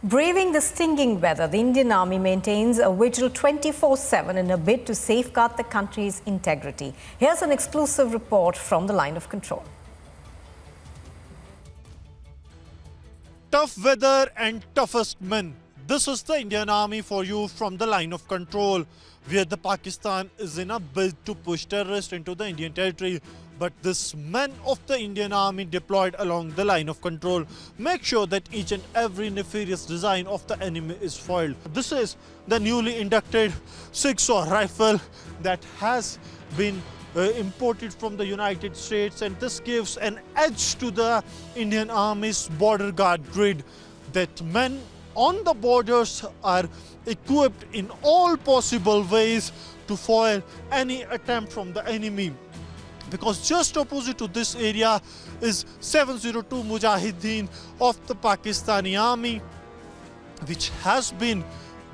Braving the stinging weather, the Indian Army maintains a vigil 24/7 in a bid to safeguard the country's integrity. Here's an exclusive report from the line of control. Tough weather and toughest men. This is the Indian Army for you from the line of control, where the Pakistan is in a bid to push terrorists into the Indian territory. But this men of the Indian Army deployed along the line of control make sure that each and every nefarious design of the enemy is foiled. This is the newly inducted 6-saw rifle that has been imported from the United States, and this gives an edge to the Indian Army's border guard grid, that men on the borders are equipped in all possible ways to foil any attempt from the enemy. Because just opposite to this area is 702 Mujahideen of the Pakistani army, which has been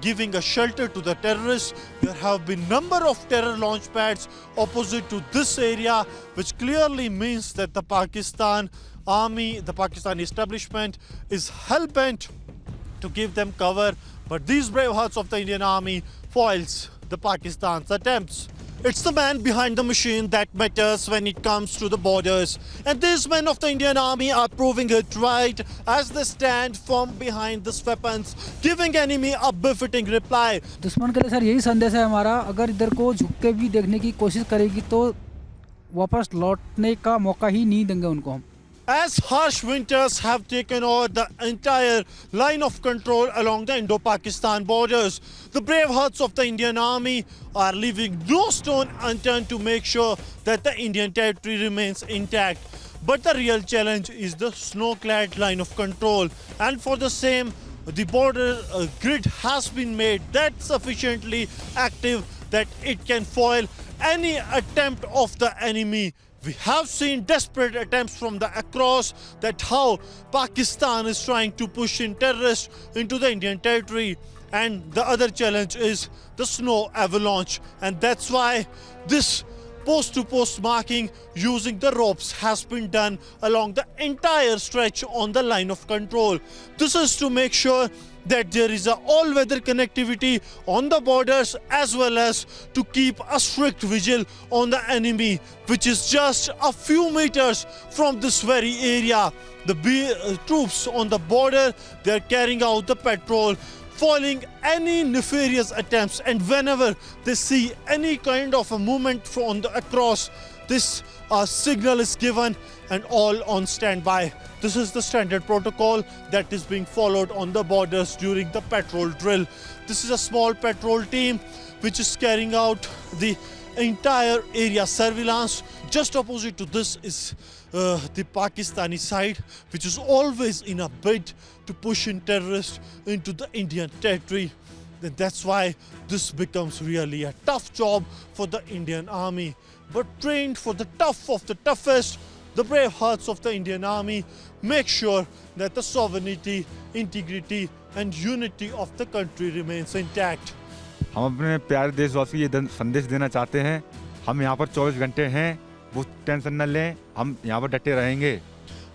giving a shelter to the terrorists. There have been number of terror launch pads opposite to this area, which clearly means that the Pakistan army, the Pakistani establishment is hell-bent to give them cover. But these bravehearts of the Indian army foils the Pakistan's attempts. It's the man behind the machine that matters when it comes to the borders. And these men of the Indian Army are proving it right as they stand firm behind these weapons, giving enemy a befitting reply. दुश्मन के लिए sir यही संदेश है हमारा, अगर इधर को झुक के भी देखने की कोशिश करेगी तो वापस लौटने का मौका ही नहीं देंगे उनको हम. As harsh winters have taken over the entire line of control along the Indo-Pakistan borders, the bravehearts of the Indian Army are leaving no stone unturned to make sure that the Indian territory remains intact. But the real challenge is the snow-clad line of control, and for the same, the border grid has been made that sufficiently active that it can foil any attempt of the enemy. We have seen desperate attempts from the across that how Pakistan is trying to push in terrorists into the Indian territory. And the other challenge is the snow avalanche. And that's why this post-to-post marking using the ropes has been done along the entire stretch on the line of control. This is to make sure that there is a all-weather connectivity on the borders, as well as to keep a strict vigil on the enemy, which is just a few meters from this very area. The troops on the border, they are carrying out the patrol, foiling any nefarious attempts, and whenever they see any kind of a movement from across, this signal is given and all on standby. This is the standard protocol that is being followed on the borders during the patrol drill. This is a small patrol team which is carrying out the entire area surveillance. Just opposite to this is the Pakistani side, which is always in a bid to push in terrorists into the Indian territory. That's why this becomes really a tough job for the Indian Army. But trained for the tough of the toughest, the brave hearts of the Indian Army make sure that the sovereignty, integrity and unity of the country remains intact. हम अपने प्यारे देशवासी ये संदेश देना चाहते हैं, हम यहाँ पर 24 घंटे हैं, वो टेंशन न लें, हम यहाँ पर डटे रहेंगे.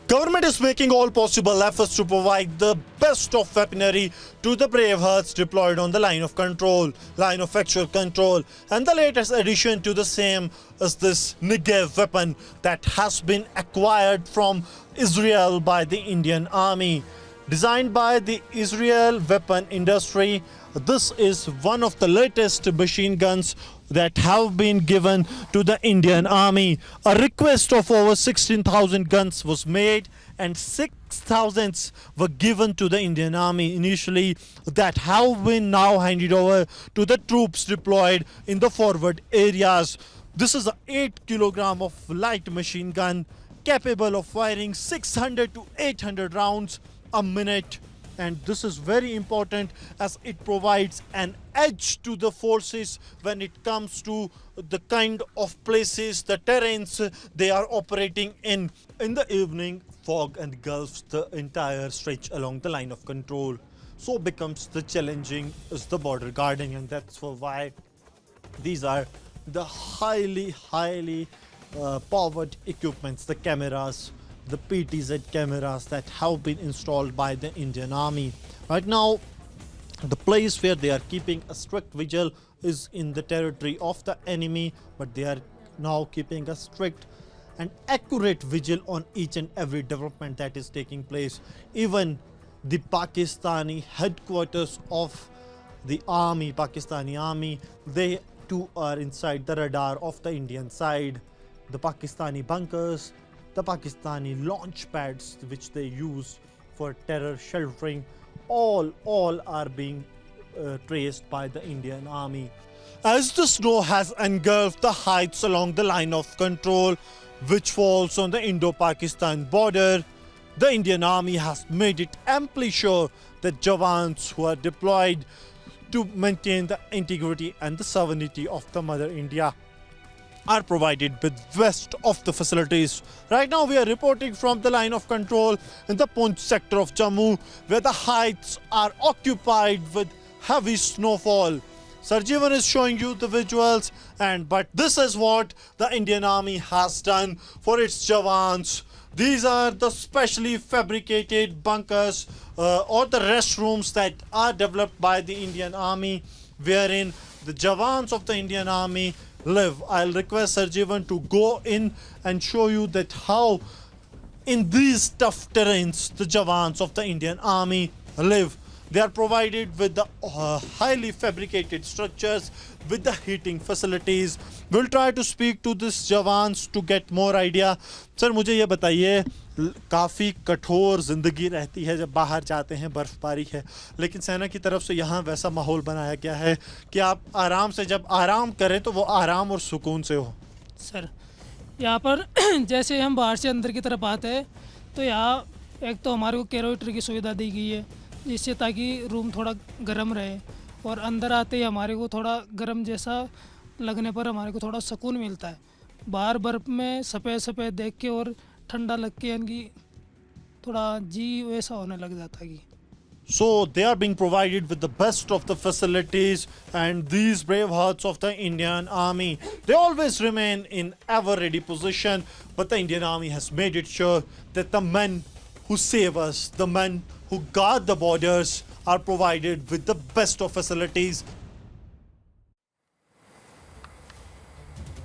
Government is making all possible efforts to provide the best of weaponry to the bravehearts deployed on the line of control, line of actual control. And the latest addition to the same is this Negev weapon that has been acquired from Israel by the Indian Army. Designed by the Israel weapon industry, this is one of the latest machine guns that have been given to the Indian Army. A request of over 16,000 guns was made, and 6,000 were given to the Indian Army initially, that have been now handed over to the troops deployed in the forward areas. This is an 8 kilogram of light machine gun capable of firing 600 to 800 rounds a minute. And this is very important as it provides an edge to the forces when it comes to the kind of places, the terrains they are operating in. In the evening, fog engulfs the entire stretch along the line of control. So becomes the challenging is the border guarding, and that's why these are the highly powered equipments, the cameras, the PTZ cameras that have been installed by the Indian Army. Right now, the place where they are keeping a strict vigil is in the territory of the enemy, but they are now keeping a strict and accurate vigil on each and every development that is taking place. Even the Pakistani headquarters of the army, Pakistani army, they too are inside the radar of the Indian side. The Pakistani bunkers, the Pakistani launch pads which they use for terror sheltering, all are being traced by the Indian army. As the snow has engulfed the heights along the line of control which falls on the Indo-Pakistan border, the Indian army has made it amply sure that Jawans who are deployed to maintain the integrity and the sovereignty of the Mother India are provided with best of the facilities. Right now we are reporting from the line of control in the Poonch sector of Jammu, where the heights are occupied with heavy snowfall. Sarjeevan is showing you the visuals, but this is what the Indian army has done for its Jawans. These are the specially fabricated bunkers or the restrooms that are developed by the Indian army, wherein the Jawans of the Indian army live. I'll request Sarjeevan to go in and show you that how in these tough terrains the Jawans of the Indian army live. They are provided with the highly fabricated structures with the heating facilities. We'll try to speak to these Jawans to get more idea. Sir मुझे ये बताइए, काफ़ी कठोर ज़िंदगी रहती है जब बाहर जाते हैं, बर्फ़बारी है, लेकिन सेना की तरफ से यहाँ वैसा माहौल बनाया गया है कि आप आराम से जब आराम करें तो वो आराम और सुकून से हो. सर यहाँ पर जैसे हम बाहर से अंदर की तरफ आते हैं तो यहाँ एक तो हमारे को कैरोटर की सुविधा दी गई है जिससे ताकि रूम थोड़ा गर्म रहे, और अंदर आते ही हमारे को थोड़ा गर्म जैसा लगने पर हमारे को थोड़ा सुकून मिलता है. बाहर बर्फ़ में सफ़ेद सफ़ेद देख के और ठंडा लग के यानी थोड़ा जी वैसा होने लग जाता है. So they are being provided with the best of the facilities, and these brave hearts of the Indian army, they always remain in ever ready position, but the Indian army has made it sure that the men who save us, the men who guard the borders are provided with the best of facilities